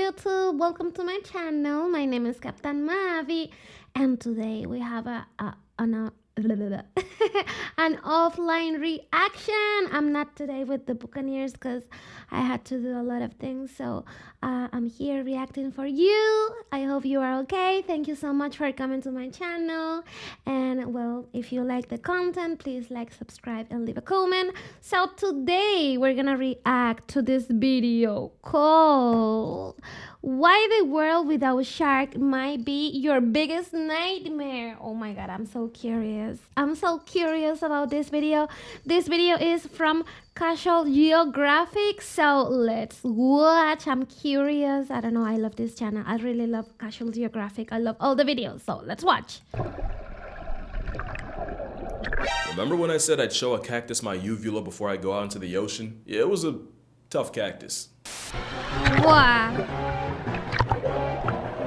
YouTube, welcome to my channel. My name is Captain Mavie, and today we have an an offline reaction. I'm not today with the Buccaneers because I had to do a lot of things, so I'm here reacting for you. I hope you are okay. Thank you so much for coming to my channel, and well, if you like the content, please like, subscribe, and leave a comment. So today we're gonna react to this video called "Why the World Without Shark Might Be Your Biggest Nightmare." Oh my god, I'm so curious. I'm so curious about this video. This video is from Geographic, so let's watch. I'm curious. I don't know, I love this channel. I really love Geographic. I love all the videos, so let's watch. Remember when I said I'd show a cactus my uvula before I go out into the ocean? Yeah, it was a tough cactus. Wow.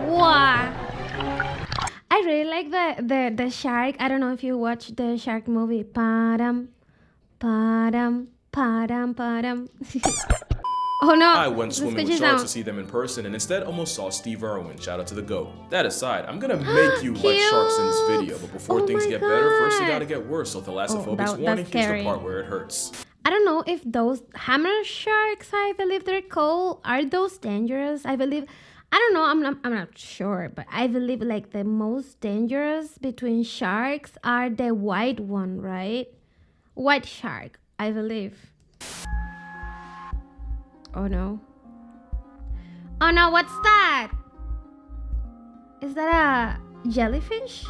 Wow. I really like the shark. I don't know if you watch the shark movie. Padam, padam, padam, padam. Oh no. I went swimming with sharks to see them in person and instead almost saw Steve Irwin. Shout out to the GOAT. That aside, I'm gonna make you like sharks in this video, but before things get better, first they gotta get worse. So thalassophobic's warning, here's the part where it hurts. I don't know if those hammer sharks, I believe they're called, are those dangerous? I believe, I don't know, I'm not sure, but I believe like the most dangerous between sharks are the white one, right? White shark, I believe. Oh no. Oh no, what's that? Is that a jellyfish?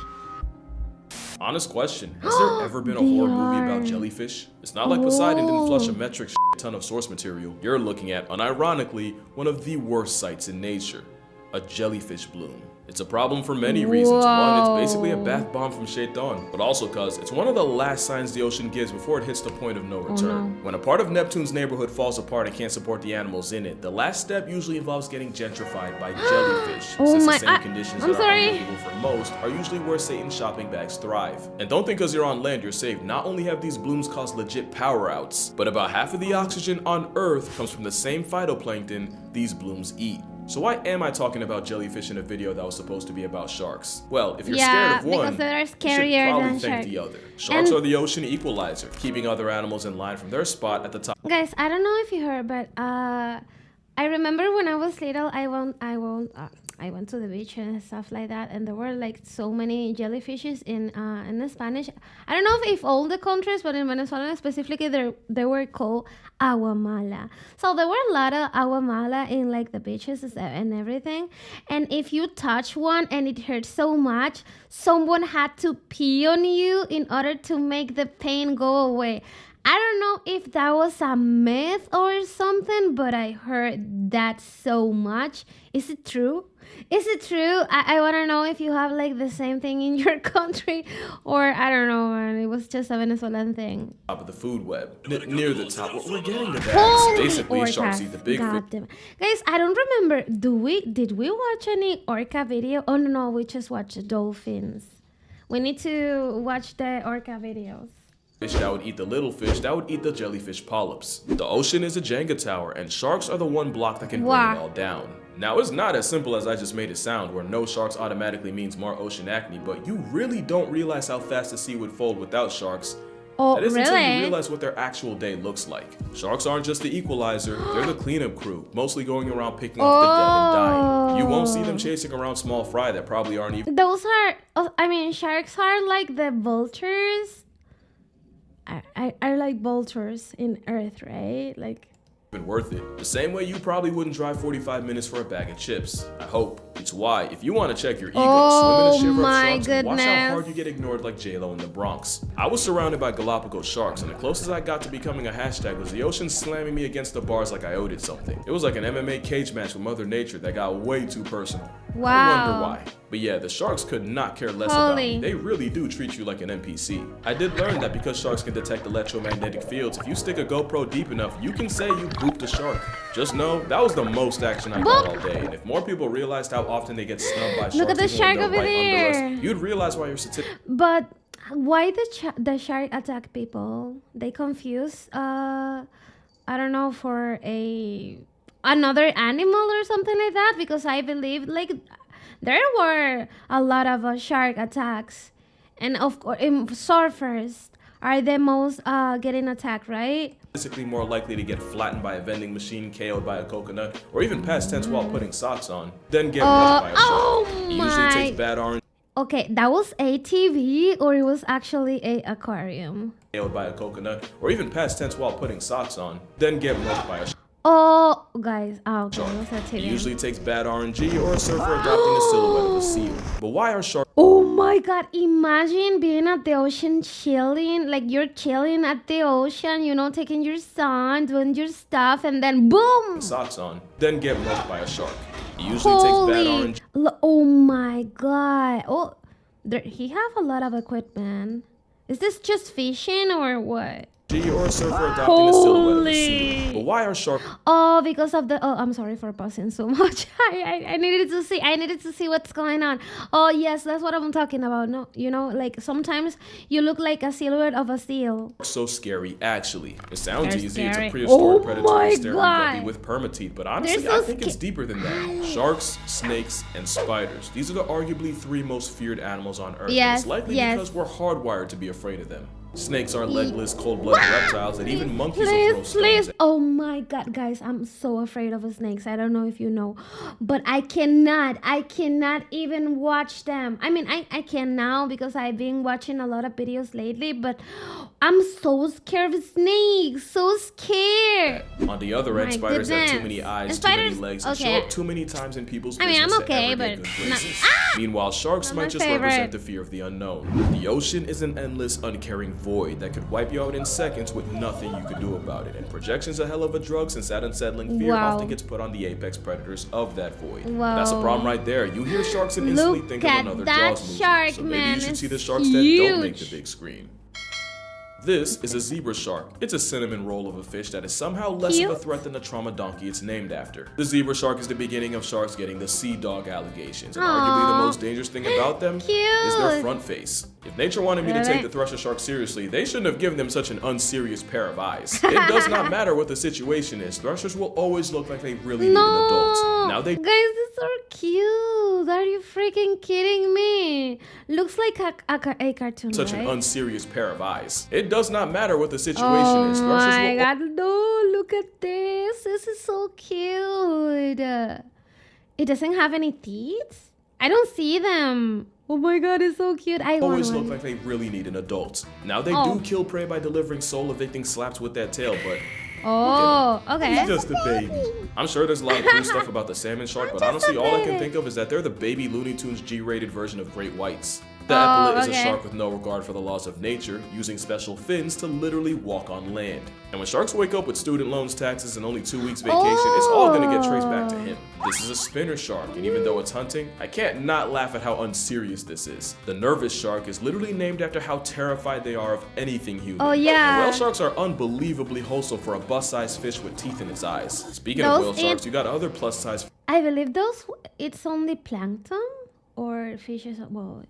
Honest question, has there ever been a horror movie about jellyfish? It's not like Poseidon didn't flush a metric ton of source material. You're looking at, unironically, one of the worst sights in nature, a jellyfish bloom. It's a problem for many reasons. One, it's basically a bath bomb from Shaitan, but also cause it's one of the last signs the ocean gives before it hits the point of no return. When a part of Neptune's neighborhood falls apart and can't support the animals in it, the last step usually involves getting gentrified by jellyfish, since the same conditions that are unlivable for most are usually where Satan's shopping bags thrive. And don't think because you're on land you're safe. Not only have these blooms caused legit power outs, but about half of the oxygen on Earth comes from the same phytoplankton these blooms eat. So why am I talking about jellyfish in a video that was supposed to be about sharks? Well, if you're scared of one, you should probably thank the other. Sharks are the ocean equalizer, keeping other animals in line from their spot at the top. Guys, I don't know if you heard, but I remember when I was little, I went to the beach and stuff like that, and there were like so many jellyfishes in the Spanish. I don't know if all the countries, but in Venezuela specifically, they were called agua mala. So there were a lot of agua mala in like the beaches and everything. And if you touch one and it hurts so much, someone had to pee on you in order to make the pain go away. I don't know if that was a myth or something, but I heard that so much. Is it true? Is it true? I want to know if you have like the same thing in your country, or I don't know, man. It was just a Venezuelan thing. Top of the food web, near the top. We're getting to that. Basically, sharks eat the big fish. Guys, I don't remember. Did we watch any orca video? Oh no, we just watched dolphins. We need to watch the orca videos. Fish that would eat the little fish that would eat the jellyfish polyps. The ocean is a Jenga tower, and sharks are the one block that can bring it all down. Now, it's not as simple as I just made it sound, where no sharks automatically means more ocean acne, but you really don't realize how fast the sea would fold without sharks. Oh, that is until you realize what their actual day looks like. Sharks aren't just the equalizer, they're the cleanup crew, mostly going around picking off the dead and dying. You won't see them chasing around small fry that probably aren't even— Those are, I mean, sharks are like the vultures. I like vultures in Earth, right? Like, been worth it. The same way you probably wouldn't drive 45 minutes for a bag of chips. I hope. It's why, if you want to check your ego, swim in a shiver of sharks and watch how hard you get ignored like J-Lo in the Bronx. I was surrounded by Galapagos sharks, and the closest I got to becoming a hashtag was the ocean slamming me against the bars like I owed it something. It was like an MMA cage match with Mother Nature that got way too personal. Wow. I wonder why. But yeah, the sharks could not care less about me. They really do treat you like an NPC. I did learn that because sharks can detect electromagnetic fields, if you stick a GoPro deep enough, you can say you pooped a shark. Just know, that was the most action I got all day, and if more people realized how often they get snubbed by sharks, look at the shark over there, you'd realize why your certificate. But why the shark attack people? They confuse, I don't know, for a another animal or something like that? Because I believe like there were a lot of shark attacks, and of course, surfers are the most getting attacked, right? Basically more likely to get flattened by a vending machine, KO'd by a coconut, or even past tense while putting socks on, then get mugged by a shark. Oh It usually takes bad orange. Okay, that was ATV, or it was actually a aquarium? KO'd by a coconut, or even past tense while putting socks on, then get mugged by a shark. Oh, guys, okay, it was It ATV. usually takes bad RNG or a surfer adopting a silhouette of a seal. But why are sharks Oh my god, imagine being at the ocean chilling, like you're chilling at the ocean, you know, taking your sun, doing your stuff, and then boom! socks on, then get mugged by a shark? It usually takes bad Holy, RNG. oh my god. Oh, he have a lot of equipment. Is this just fishing or what? Or a surfer adopting a silhouette of a seal. But why are sharks Oh, because of the. Oh, I'm sorry for pausing so much. I needed to see. I needed to see what's going on. Oh yes, that's what I'm talking about. No, you know, like sometimes you look like a silhouette of a seal. so scary? Actually, it sounds They're easy. It's scary. a prehistoric Oh predatory my staring God. guppy with permateeth, but honestly, They're so I think it's deeper than that. Sharks, snakes, and spiders. These are the arguably 3 most feared animals on Earth. And Yes, it's likely yes. because we're hardwired to be afraid of them. Snakes are legless, cold-blooded reptiles, and even monkeys will throw Please, stones please. at Oh my god, guys, I'm so afraid of snakes. I don't know if you know, but I cannot even watch them. I mean, I can now because I've been watching a lot of videos lately, but I'm so scared of snakes. So scared. On the other end, My spiders have too goodness. many eyes, And too many spiders- legs, and show okay. up too many times in people's I business mean, I'm okay, to ever get but good not- places. Meanwhile, sharks Not my might just favorite. represent the fear of the unknown. The ocean is an endless, uncaring void that could wipe you out in seconds with nothing you could do about it. And projection's a hell of a drug since that unsettling fear Wow. often gets put on the apex predators of that void. Wow. That's a problem right there. You hear sharks and instantly Look think of at another that Jaws movie. shark, So maybe man. you should see the It's sharks that don't make the huge. big screen. This is a zebra shark. It's a cinnamon roll of a fish that is somehow less of a Cute. threat than the trauma donkey it's named after. The zebra shark is the beginning of sharks getting the sea dog allegations, and arguably the Aw. most dangerous thing about them is their Cute. front face. If nature wanted me to Really? take the thruster shark seriously, they shouldn't have given them such an unserious pair of eyes. It does not matter what the situation is, thrusters will always look like they really need an adult. Now they Guys, these are cute. Are you freaking kidding me? Looks like a cartoon, such an right? unserious pair of eyes. It does not matter what the situation Oh is, thrusters my will god, no, look at this. This is so cute. It doesn't have any teeth? I don't see them. Oh my god, it's so cute. I want always look one. like they really need an adult. Now they Oh. do kill prey by delivering soul evicting slaps with that tail, but Oh, okay. he's just a baby. I'm sure there's a lot of cool stuff about the salmon shark, but honestly all I can think of is that they're the baby Looney Tunes G-rated version of great whites. The epaulet is a okay. shark with no regard for the laws of nature, using special fins to literally walk on land. And when sharks wake up with student loans, taxes, and only 2 weeks vacation, it's all gonna get traced back to him. This is a spinner shark, and even though it's hunting, I can't not laugh at how unserious this is. The nervous shark is literally named after how terrified they are of anything human. Oh, yeah. And whale sharks are unbelievably wholesome for a bus-sized fish with teeth in its eyes. Speaking Those of whale sharks, you got other plus-size I believe it's only plankton or fishes. Well,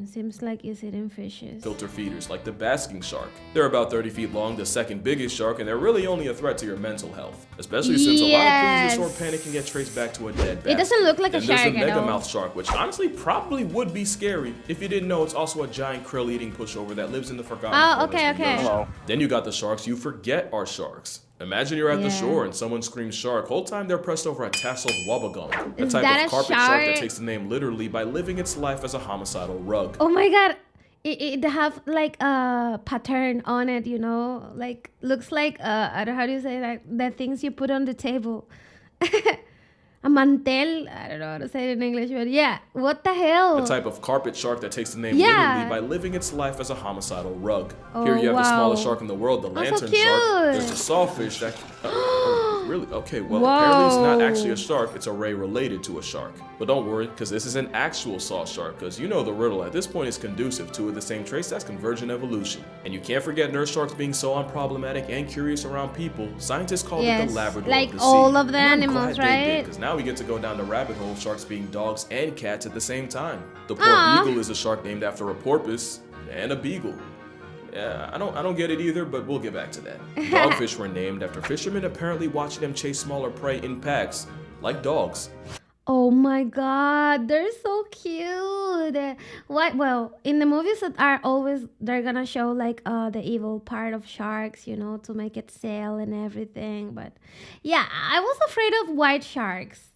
seems like it's eating fishes. filter feeders like the basking shark. They're about 30 feet long, the second biggest shark, and they're really only a threat to your mental health. Especially since a lot of plesiosaur panic can get traced back to a dead bass. It doesn't look like a Then there's shark the at all. megamouth shark, which honestly probably would be scary if you didn't know it's also a giant krill-eating pushover that lives in the forgotten Oh, corners okay, of the okay. ocean. Hello. Then you got the sharks you forget are sharks. Imagine you're at the Yeah. shore and someone screams shark. Whole time they're pressed over a tasseled wobbegong, a Is type that of a carpet shark that shark? takes the name literally by living its life as a homicidal rug. Oh my god. It have like a pattern on it, you know? Like looks like I don't know how do you say that, the things you put on the table. A mantel. I don't know how to say it in English, but yeah. What the hell? A type of carpet shark that takes the name Yeah. literally by living its life as a homicidal rug. Oh, Here you have the wow. smallest shark in the world, the so lantern shark. cute. There's the sawfish that... really? Okay, well, apparently it's not Whoa. actually a shark. It's a ray related to a shark. But don't worry, because this is an actual saw shark, because you know the riddle at this point is conducive to the same traits as convergent evolution. And you can't forget nurse sharks being so unproblematic and curious around people. Scientists call it Yes, the Labrador like of the all sea. of the And I'm animals, glad they did, right? because now we get to go down the rabbit hole of sharks being dogs and cats at the same time. The poor Aw. beagle is a shark named after a porpoise and a beagle. Yeah, I don't get it either, but we'll get back to that. Dogfish were named after fishermen apparently watching them chase smaller prey in packs, like dogs. Oh my god, they're so cute. Why? Well, in the movies that are always they're gonna show like the evil part of sharks, you know, to make it sail and everything. But yeah, I was afraid of white sharks.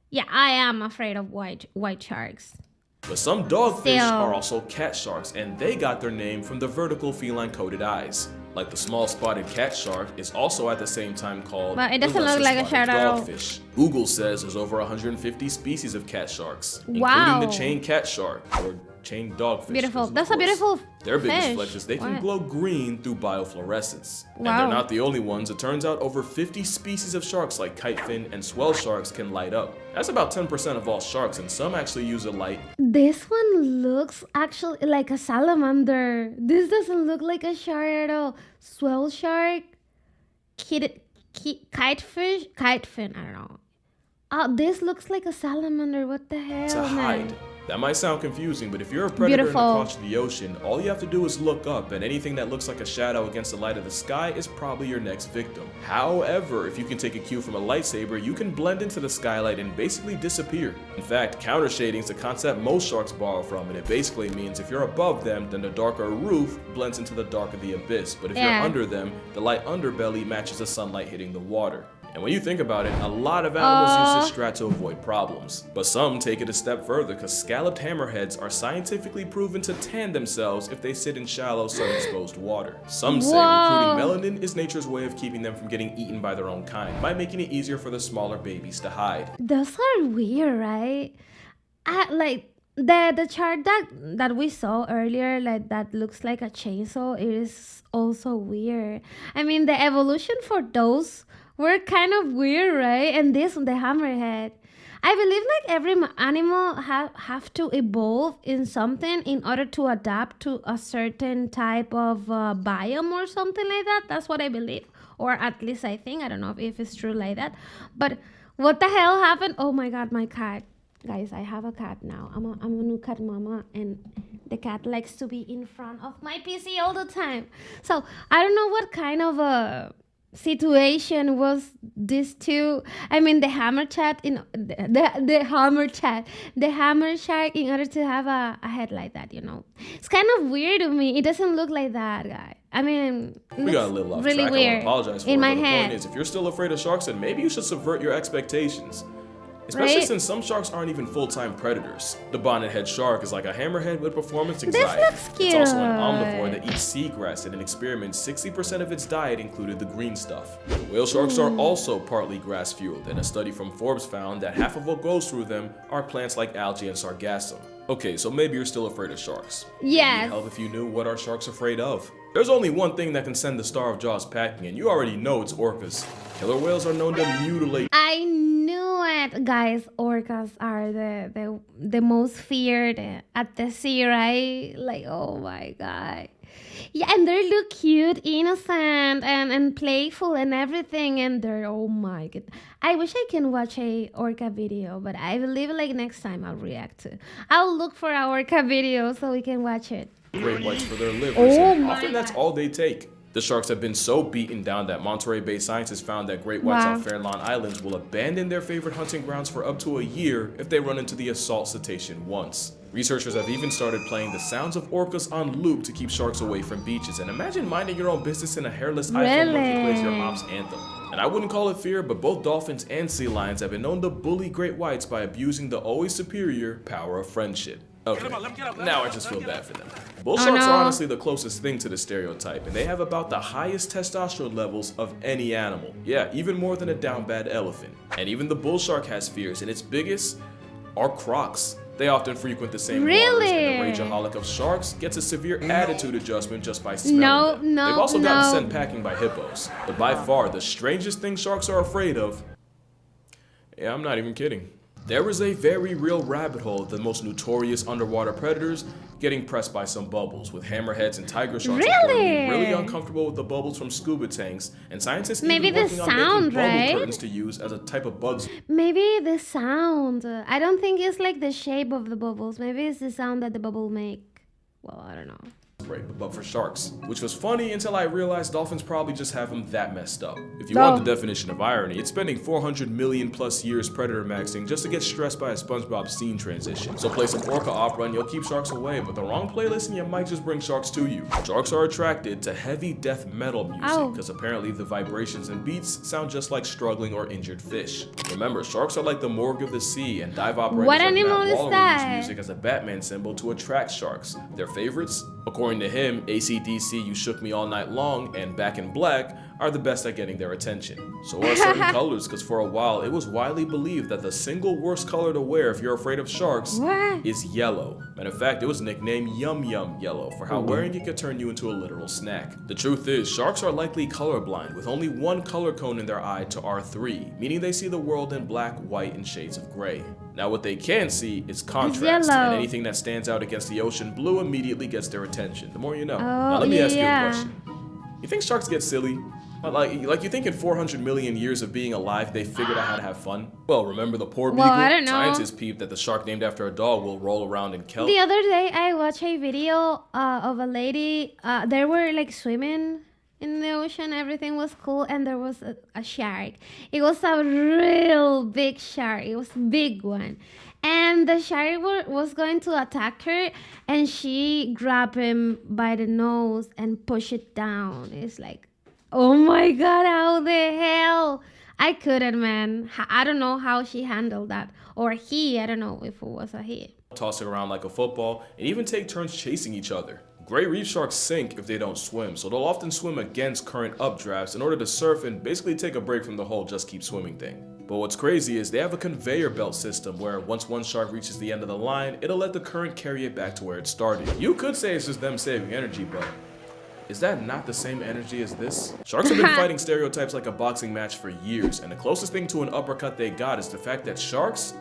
Yeah, I am afraid of white sharks. But some dogfish Still. are also cat sharks, and they got their name from the vertical feline-coated eyes. Like the small spotted cat shark is also at the same time called But it the doesn't look lesser like a spotted shark at all. dogfish. Google says there's over 150 species of cat sharks, Wow. including the chain cat shark, or chain dogfish. Beautiful. of That's a course. beautiful Their biggest fish. flex is they can What? glow green through biofluorescence. And Wow. they're not the only ones. It turns out over 50 species of sharks like kitefin and swell sharks can light up. That's about 10% of all sharks, and some actually use a light. This one looks actually like a salamander. This doesn't look like a shark at all. Swell shark, kitefin. I don't know. Oh, this looks like a salamander. What the hell, To man? hide. That might sound confusing, but if you're a predator in the Beautiful. crotch of the ocean, all you have to do is look up, and anything that looks like a shadow against the light of the sky is probably your next victim. However, if you can take a cue from a lightsaber, you can blend into the skylight and basically disappear. In fact, counter shading is a concept most sharks borrow from, and it basically means if you're above them, then the darker roof blends into the dark of the abyss, but if Yeah. you're under them, the light underbelly matches the sunlight hitting the water. And when you think about it, a lot of animals use this strat to avoid problems. But some take it a step further because scalloped hammerheads are scientifically proven to tan themselves if they sit in shallow, sun-exposed water. Some say Whoa. recruiting melanin is nature's way of keeping them from getting eaten by their own kind, by making it easier for the smaller babies to hide. Those are weird, right? Like the chart that we saw earlier, like that looks like a chainsaw. It is also weird. I mean, the evolution for those were kind of weird, right? And this one, the hammerhead. I believe like every animal have to evolve in something in order to adapt to a certain type of biome or something like that. That's what I believe, or at least I think. I don't know if it's true like that. But what the hell happened? Oh my god, my cat. Guys, I have a cat now. I'm a new cat mama, and the cat likes to be in front of my PC all the time. So I don't know what kind of a situation was this too. I mean, the hammer chat in the hammer shark in order to have a head like that, you know. It's kind of weird to me. It doesn't look like that, guy. I mean, We got a little off really track. I weird want to apologize for in it, my but the head. point is, if you're still afraid of sharks, then maybe you should subvert your expectations. Especially Right? since some sharks aren't even full-time predators. The bonnet-head shark is like a hammerhead with performance anxiety. looks It's also an cute. omnivore that eats seagrass, and in experiments, 60% of its diet included the green stuff. Whale sharks are also partly grass-fueled, and a study from Forbes found that half of what goes through them are plants like algae and sargassum. Okay, so maybe you're still afraid of sharks. Yes. It'd help if you knew what are sharks afraid of. There's only one thing that can send the Star of Jaws packing, and you already know it's orcas. Killer whales are known to mutilate. I knew it, guys. Orcas are the most feared at the sea, right? Like, oh my god. Yeah, and they look cute, innocent, and playful and everything. And they're, oh my god. I wish I can watch a orca video, but I believe like next time I'll react to. I'll look for our orca video so we can watch it. Great whites for their livers, Oh and my often that's God. all they take. The sharks have been so beaten down that Monterey-based scientists found that great whites Wow. on Farallon Islands will abandon their favorite hunting grounds for up to a year if they run into the assault cetacean once. Researchers have even started playing the sounds of orcas on loop to keep sharks away from beaches. And imagine minding your own business in a hairless iPhone when you plays your Really? ops anthem. And I wouldn't call it fear, but both dolphins and sea lions have been known to bully great whites by abusing the always superior power of friendship. Okay, now I just feel bad for them. Bull Oh, sharks no. are honestly the closest thing to the stereotype, and they have about the highest testosterone levels of any animal. Yeah, even more than a down bad elephant. And even the bull shark has fears, and its biggest are crocs. They often frequent the same waters, and Really? the rageaholic of sharks gets a severe attitude adjustment just by smelling No, them. no, They've also gotten no. sent packing by hippos. But by far, the strangest thing sharks are afraid of, yeah, I'm not even kidding. There is a very real rabbit hole of the most notorious underwater predators getting pressed by some bubbles, with hammerheads and tiger sharks reportedly really Really? uncomfortable with the bubbles from scuba tanks, and scientists Maybe even the working on sound, making bubble right? curtains to use as a type of bug. Maybe the sound. I don't think it's like the shape of the bubbles. Maybe it's the sound that the bubble make. Well, I don't know. rate, but for sharks. Which was funny until I realized dolphins probably just have them that messed up. If you want the definition of irony, it's spending 400 million plus years predator maxing just to get stressed by a SpongeBob scene transition. So play some orca opera and you'll keep sharks away, but the wrong playlist and you might just bring sharks to you. Sharks are attracted to heavy death metal music because apparently the vibrations and beats sound just like struggling or injured fish. Remember, sharks are like the morgue of the sea, and dive operators like Matt Waller use music as a Batman symbol to attract sharks. Their favorites? According to him, AC/DC, You Shook Me All Night Long, and Back in Black are the best at getting their attention. So are certain colors, because for a while, it was widely believed that the single worst color to wear if you're afraid of sharks is yellow. Matter of fact, it was nicknamed Yum Yum Yellow for how wearing it could turn you into a literal snack. The truth is, sharks are likely colorblind, with only one color cone in their eye to R3, meaning they see the world in black, white, and shades of gray. Now what they can see is contrast, and anything that stands out against the ocean blue immediately gets their attention. The more you know. Now let me ask you a question. You think sharks get silly? Like you think in 400 million years of being alive, they figured out how to have fun? Well, remember the poor beagle? I don't know. Scientists peeped that the shark named after a dog will roll around in kelp. The other day, I watched a video of a lady. They were like swimming in the ocean. Everything was cool, and there was a shark. It was a real big shark. It was a big one. And the shark was going to attack her, and she grabbed him by the nose and pushed it down. It's like, oh my God, how the hell? I couldn't, man. I don't know how she handled that. Or he, I don't know if it was a he. Toss it around like a football, and even take turns chasing each other. Great reef sharks sink if they don't swim, so they'll often swim against current updrafts in order to surf and basically take a break from the whole just keep swimming thing. But what's crazy is they have a conveyor belt system where once one shark reaches the end of the line, it'll let the current carry it back to where it started. You could say it's just them saving energy, but is that not the same energy as this? Sharks have been fighting stereotypes like a boxing match for years, and the closest thing to an uppercut they got is the fact that sharks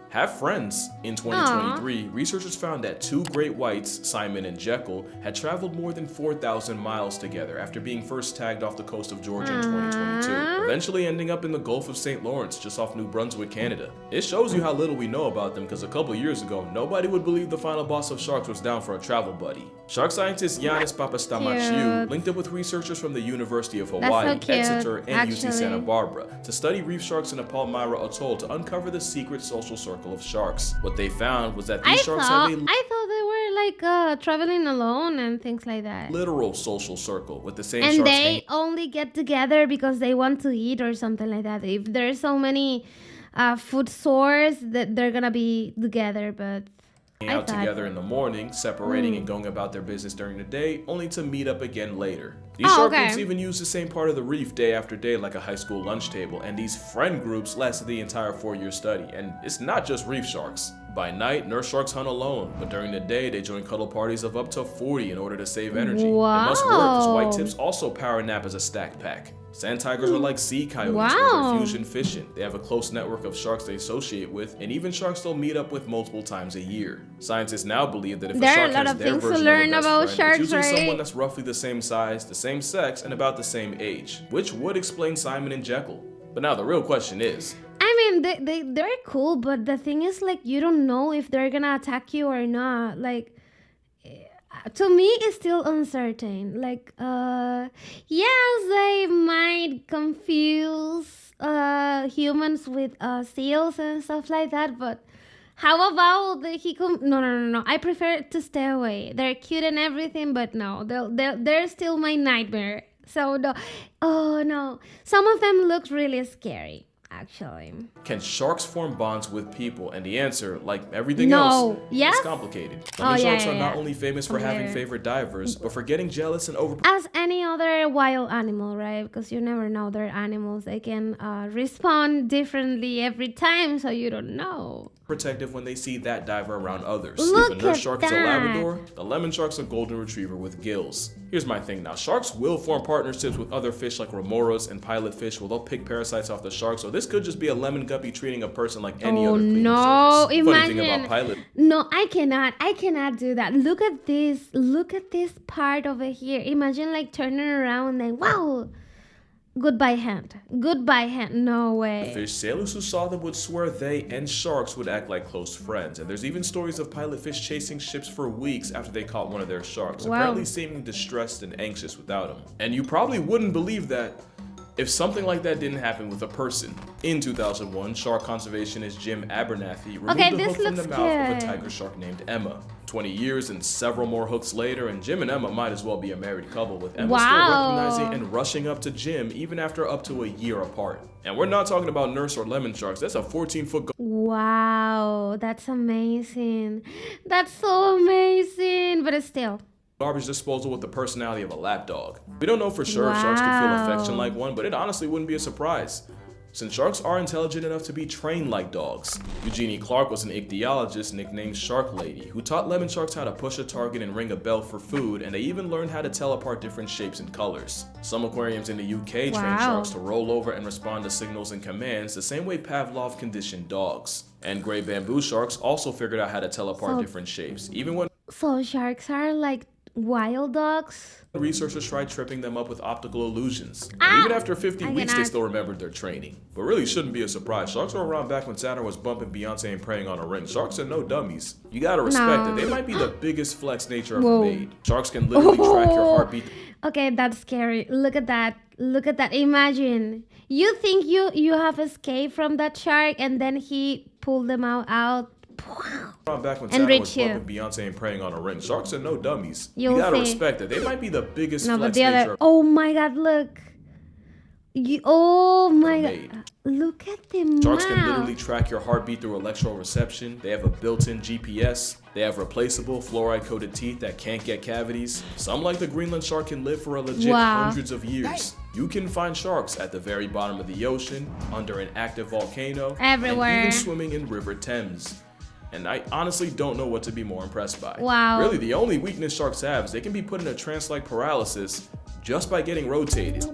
have friends. In 2023, researchers found that two great whites, Simon and Jekyll, had traveled more than 4,000 miles together after being first tagged off the coast of Georgia in 2022, eventually ending up in the Gulf of St. Lawrence, just off New Brunswick, Canada. It shows you how little we know about them, because a couple years ago, nobody would believe the final boss of sharks was down for a travel buddy. Shark scientist Yanis Papastamachiou linked up with researchers from the University of Hawaii, Exeter, and UC Santa Barbara to study reef sharks in the Palmyra Atoll to uncover the secret social circle of sharks. What they found was that these sharks have a I thought they were like traveling alone and things like that. Literal social circle with the same and sharks. And they only get together because they want to eat or something like that. If there's so many food sources that they're gonna be together, but out together in the morning, separating and going about their business during the day, only to meet up again later. These shark groups even use the same part of the reef day after day like a high school lunch table, and these friend groups lasted the entire 4-year study. And it's not just reef sharks. By night, nurse sharks hunt alone, but during the day, they join cuddle parties of up to 40 in order to save energy. Wow. It must work, because white tips also power nap as a stack pack. Sand tigers are like sea coyotes where they're fusion fishing. They have a close network of sharks they associate with, and even sharks they'll meet up with multiple times a year. Scientists now believe that if a shark has their version of a best friend, it's usually someone that's roughly the same size, the same sex, and about the same age, which would explain Simon and Jekyll. But now the real question is, I mean, they're cool, but the thing is, like, you don't know if they're gonna attack you or not. Like, to me, it's still uncertain. Like, yes, they might confuse humans with seals and stuff like that, but how about no. I prefer to stay away. They're cute and everything, but no, they're still my nightmare. So no, oh no, some of them look really scary. Actually, can sharks form bonds with people? And the answer, like everything else, is complicated. Sharks are not only famous for having favorite divers, but for getting jealous and over. As any other wild animal, right? Because you never know, they're animals. They can respond differently every time, so you don't know. Protective when they see that diver around others. If a nurse shark is a Labrador, the lemon shark's a golden retriever with gills. Here's my thing now. Sharks will form partnerships with other fish like remoras and pilotfish where they'll pick parasites off the shark. So this could just be a lemon guppy treating a person like any other cleaning service. Funny thing about pilot. No, I cannot do that. Look at this part over here. Imagine like turning around and wow. Goodbye hand. Goodbye hand. No way. Fish, sailors who saw them would swear they and sharks would act like close friends, and there's even stories of pilot fish chasing ships for weeks after they caught one of their sharks, apparently seeming distressed and anxious without him. And you probably wouldn't believe that if something like that didn't happen with a person. In 2001, shark conservationist Jim Abernathy removed the hook from the mouth of a tiger shark named Emma. 20 years and several more hooks later, and Jim and Emma might as well be a married couple, with Emma still recognizing and rushing up to Jim even after up to a year apart. And we're not talking about nurse or lemon sharks. That's a 14-foot Wow, that's amazing. That's so amazing, but still. Garbage disposal with the personality of a lapdog. We don't know for sure if sharks can feel affection like one, but it honestly wouldn't be a surprise, since sharks are intelligent enough to be trained like dogs. Eugenie Clark was an ichthyologist nicknamed Shark Lady, who taught lemon sharks how to push a target and ring a bell for food, and they even learned how to tell apart different shapes and colors. Some aquariums in the UK train sharks to roll over and respond to signals and commands the same way Pavlov conditioned dogs. And gray bamboo sharks also figured out how to tell apart different shapes, even when sharks are like wild dogs? Researchers tried tripping them up with optical illusions. And even after 50 weeks, they still remembered their training. But really shouldn't be a surprise. Sharks were around back when Saturn was bumping Beyonce and praying on a ring. Sharks are no dummies. You gotta respect that. They might be the biggest flex nature ever made. Sharks can literally track your heartbeat. Okay, that's scary. Look at that. Look at that. Imagine. You think you have escaped from that shark and then he pulled them out. Back when Saturn was bumping Beyonce and praying on a ring. Sharks are no dummies. You gotta respect that. They might be the biggest flex nature. Oh my god, look. Oh my god. Look at them. Sharks can literally track your heartbeat through electroreception. They have a built-in GPS. They have replaceable fluoride-coated teeth that can't get cavities. Some, like the Greenland shark, can live for a legit hundreds of years. You can find sharks at the very bottom of the ocean, under an active volcano, everywhere, and even swimming in River Thames. And I honestly don't know what to be more impressed by. Wow. Really, the only weakness sharks have is they can be put in a trance-like paralysis just by getting rotated.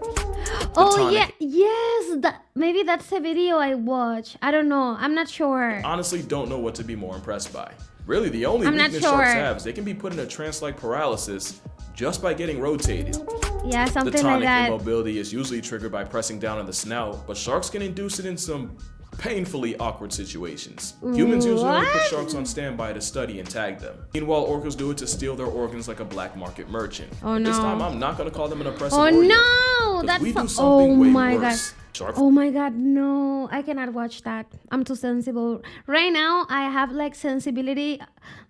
Oh yeah, yes, maybe that's a video I watched. I don't know, I'm not sure. Honestly don't know what to be more impressed by. Really, the only weakness sharks have is they can be put in a trance-like paralysis just by getting rotated. Yeah, something like that. The tonic immobility is usually triggered by pressing down on the snout, but sharks can induce it in some painfully awkward situations. Humans usually only put sharks on standby to study and tag them. Meanwhile, orcas do it to steal their organs like a black market merchant. Oh no. This time, I'm not gonna call them an oppressive no! That's we do something way worse. Oh my god, no. I cannot watch that. I'm too sensible. Right now, I have like sensibility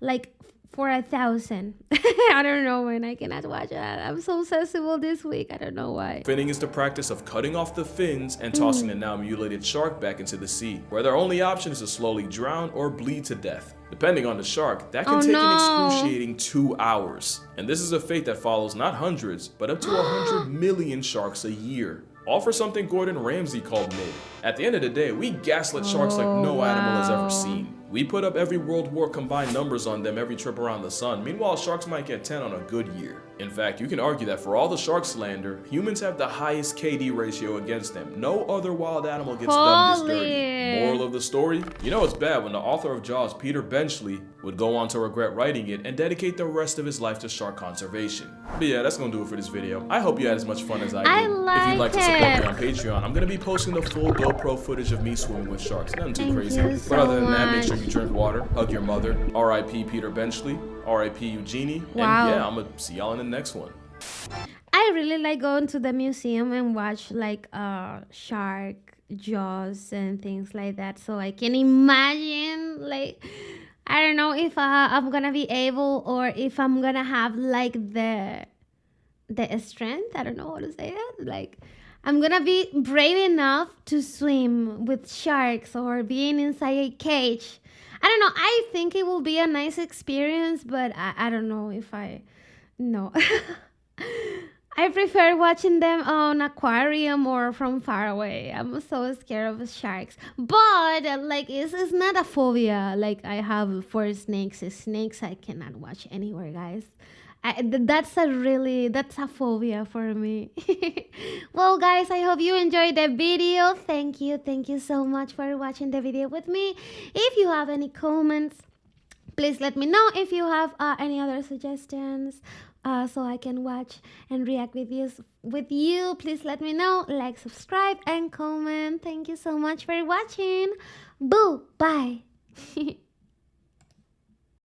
like for 1,000. I don't know when I cannot watch that. I'm so sensible this week. I don't know why. Finning is the practice of cutting off the fins and tossing the now mutilated shark back into the sea, where their only option is to slowly drown or bleed to death. Depending on the shark, that can take an excruciating 2 hours. And this is a fate that follows not hundreds, but up to 100 million sharks a year. All for something Gordon Ramsay called mid. At the end of the day, we gaslit sharks like no animal has ever seen. We put up every World War combined numbers on them every trip around the sun. Meanwhile, sharks might get 10 on a good year. In fact, you can argue that for all the shark slander, humans have the highest KD ratio against them. No other wild animal gets done this dirty. Moral of the story? You know it's bad when the author of Jaws, Peter Benchley, would go on to regret writing it and dedicate the rest of his life to shark conservation. But yeah, that's gonna do it for this video. I hope you had as much fun as I did. If you'd like to support me on Patreon, I'm gonna be posting the full GoPro footage of me swimming with sharks. Nothing too crazy. But other than that, make sure you drink water, hug your mother. R.I.P. Peter Benchley. R.I.P. Eugenie. And yeah, I'm gonna see y'all in the next one. I really like going to the museum and watch like shark jaws and things like that, so I can imagine, like, I don't know if I'm gonna be able, or if I'm gonna have like the strength, I don't know how to say it, like I'm gonna be brave enough to swim with sharks or being inside a cage. I don't know, I think it will be a nice experience, but I don't know if no. I prefer watching them on aquarium or from far away. I'm so scared of sharks. But like it's not a phobia like I have for snakes. Snakes I cannot watch anywhere, guys. That's a phobia for me. Well, guys, I hope you enjoyed the video. Thank you so much for watching the video with me. If you have any comments, Please let me know if you have any other suggestions, so I can watch and react with you. Please let me know. Like, subscribe, and comment. Thank you so much for watching. Boo! Bye!